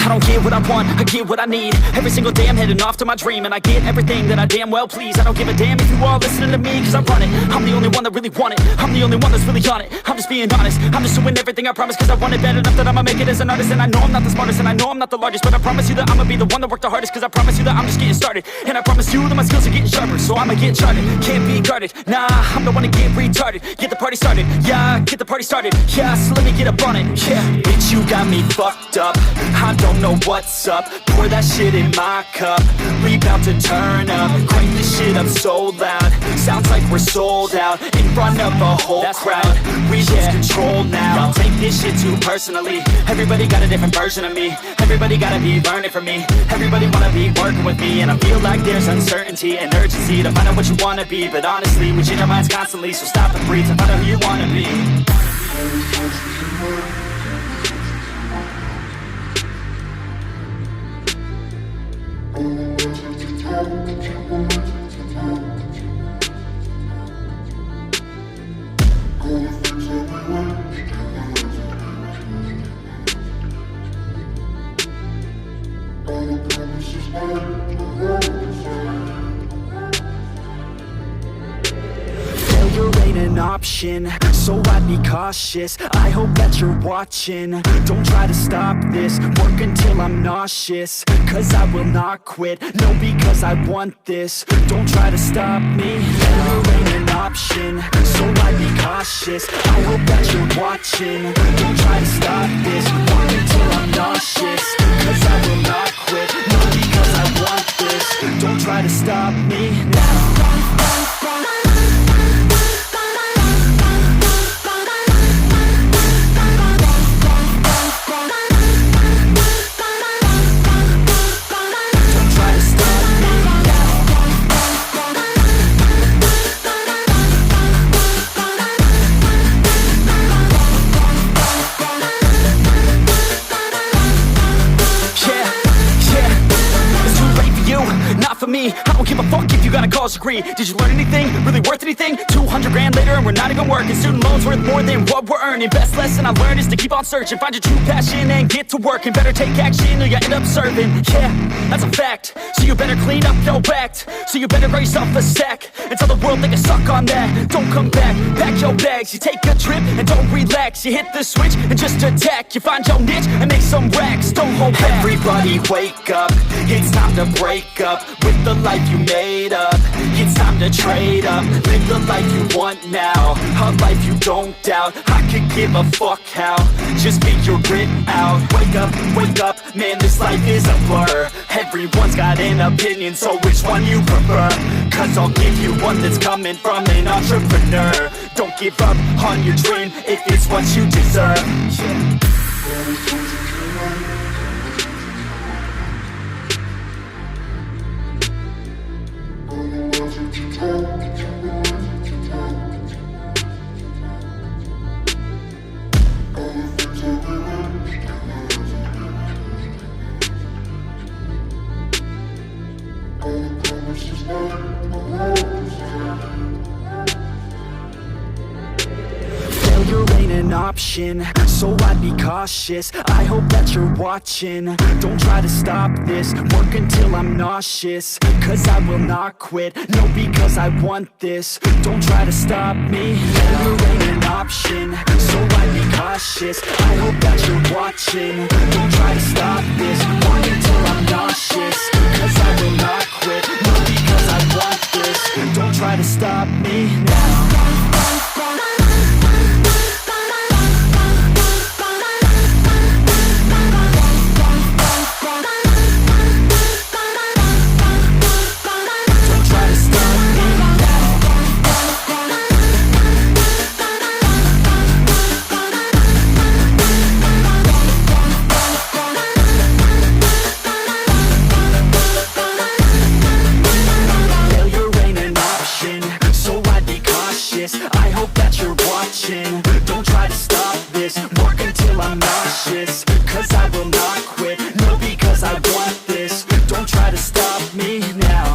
I don't get what I want, I get what I need. Every single day I'm heading off to my dream, and I get everything that I damn well please. I don't give a damn if you all listening to me, cause I run it. I'm the only one that really want it, I'm the only one that's really on it. I'm just being honest, I'm just doing everything I promise, cause I want it bad enough that I'ma make it as an artist. And I know I'm not the smartest, and I know I'm not the largest, but I promise you that I'ma be the one that worked the hardest. Cause I promise you that I'm just getting started, and I promise you that my skills are getting sharper. So I'ma get charted, can't be guarded. Nah, I'm the one to get retarded. Get the party started, yeah, get the party started. Yeah, so let me get up on it, yeah. Bitch, you got me fucked up, I don't know what's up. Pour that shit in my cup, we bout to turn up. Crank this shit up so loud, sounds like we're sold out. In front of a whole crowd, we lose control now. Y'all take this shit too personally, everybody got a different version of me. Everybody gotta be learning from me, everybody wanna be working with me. And I feel like there's uncertainty and urgency to find out what you wanna be. But honestly, we change our minds constantly, so stop and breathe to find out who you wanna be. Failure ain't an option, so I'd be cautious. I hope that you're watching, don't try to stop this. Work until I'm nauseous, cause I will not quit. No, because I want this, don't try to stop me. Failure ain't an option, so I'd be cautious. I hope that you're watching, don't try to stop this. Work until I'm nauseous, cause I will not quit. No, because I want this, don't try to stop me now. Me, I don't give a fuck if you got a college degree. Did you learn anything? Really worth anything? 200 grand later and we're not even working. Student loans worth more than what we're earning. Best lesson I learned is to keep on searching. Find your true passion and get to work. And better take action or you end up serving. Yeah, that's a fact. So you better clean up your act. So you better grow yourself a sack and tell the world they can suck on that. Don't come back, pack your bags. You take a trip and don't relax. You hit the switch and just attack. You find your niche and make some racks. Don't hold back. Everybody wake up, it's time to break up with the life you made up. It's time to trade up, live the life you want now, a life you don't doubt. I could give a fuck how, just speak your grit out. Wake up, man, this life is a blur. Everyone's got an opinion, so which one you prefer? Cause I'll give you one that's coming from an entrepreneur. Don't give up on your dream if it's what you deserve. Failure ain't an option, so I'd be cautious. I hope that you're watching, don't try to stop this. Work until I'm nauseous, cause I will not quit. No, because I want this, don't try to stop me. Failure ain't an option, so I'd be cautious. I hope that you're watching, don't try to stop this. Work until I'm nauseous, cause I will not quit. No, because I want this, don't try to stop me now. I hope that you're watching, don't try to stop this. Work until I'm nauseous, cause I will not quit. No, because I want this, don't try to stop me now.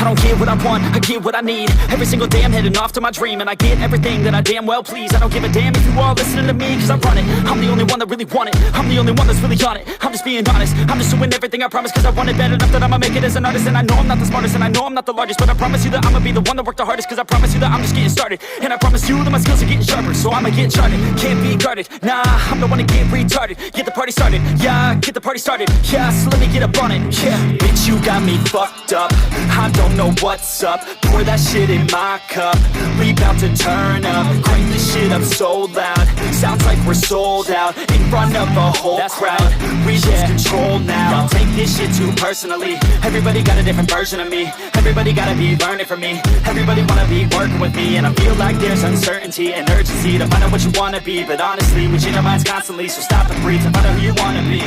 don't get what I want, I get what I need. Every single day I'm heading off to my dream, and I get everything that I damn well please. I don't give a damn if you all listening to me, cause I run it. I'm the only one that really want it, I'm the only one that's really on it. I'm just being honest, I'm just doing everything I promise, cause I want it bad enough that I'ma make it as an artist. And I know I'm not the smartest, and I know I'm not the largest, but I promise you that I'ma be the one that worked the hardest. Cause I promise you that I'm just getting started, and I promise you that my skills are getting sharper. So I'ma get charted, can't be guarded. Nah, I'm the one to get retarded. Get the party started, yeah, get the party started. Yeah, so let me get up on it, yeah. Bitch, you got me fucked up, I don't know what's up. Pour that shit in my cup, we bout to turn up. Crank this shit up so loud, sounds like we're sold out. In front of a whole crowd, we lose control now. Don't take this shit too personally, everybody got a different version of me. Everybody gotta be learning from me, everybody wanna be working with me. And I feel like there's uncertainty and urgency to find out what you wanna be. But honestly, we change our minds constantly, so stop and breathe and find out who you wanna be.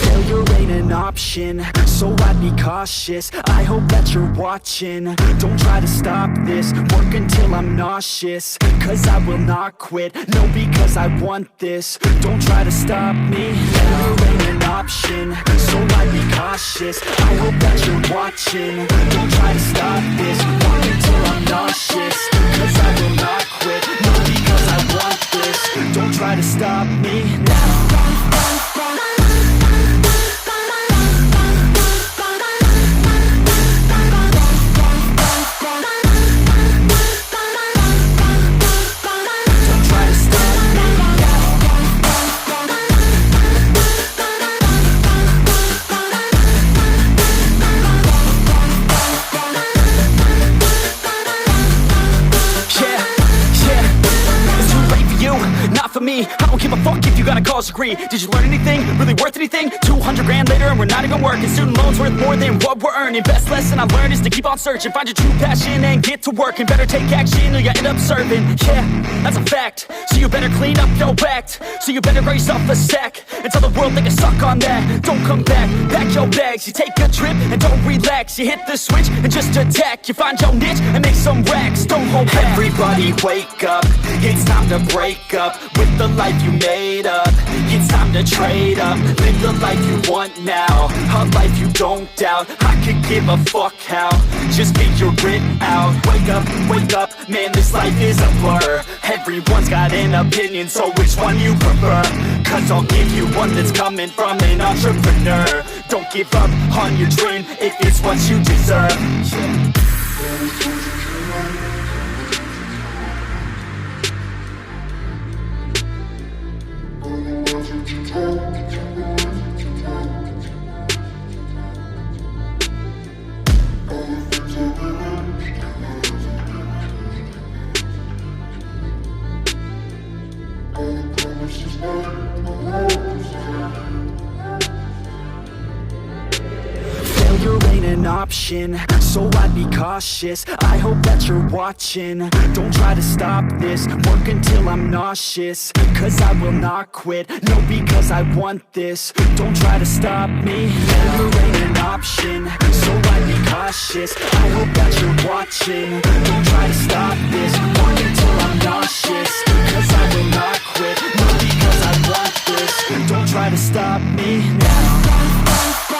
Failure ain't an option, so I'd be cautious. I hope that you're watching, don't try to stop this. Work until I'm nauseous, cause I will not quit. No, because I want this, don't try to stop me. Failure ain't an option, so I'd be cautious. I hope that you're watching, don't try to stop this. Work until I'm nauseous, cause I will not quit. No, because I want this, don't try to stop me now. Me, I don't give a fuck if you got a college degree. Did you learn anything? Really worth anything? 200 grand later and we're not even working. Student loans worth more than what we're earning. Best lesson I learned is to keep on searching. Find your true passion and get to work. And better take action or you end up serving. Yeah, that's a fact. So you better clean up your act. So you better grow yourself a sack and tell the world they can suck on that. Don't come back, pack your bags. You take a trip and don't relax. You hit the switch and just attack. You find your niche and make some racks. Don't hold back. Everybody wake up, it's time to break up with the life you made up. It's time to trade up, live the life you want now, a life you don't doubt. I could give a fuck how, just figure it out. Wake up, man, this life is a blur. Everyone's got an opinion, so which one you prefer? Cause I'll give you one that's coming from an entrepreneur. Don't give up on your dream if it's what you deserve. Failure ain't an option, so I'd be cautious. I hope that you're watching, don't try to stop this. Work until I'm nauseous, cause I will not quit. No, because I want this, don't try to stop me. Failure ain't an option, so I'd be cautious. I hope that you're watching, don't try to stop this. Work until I'm nauseous, cause I will not quit. No, because I want this, don't try to stop me now.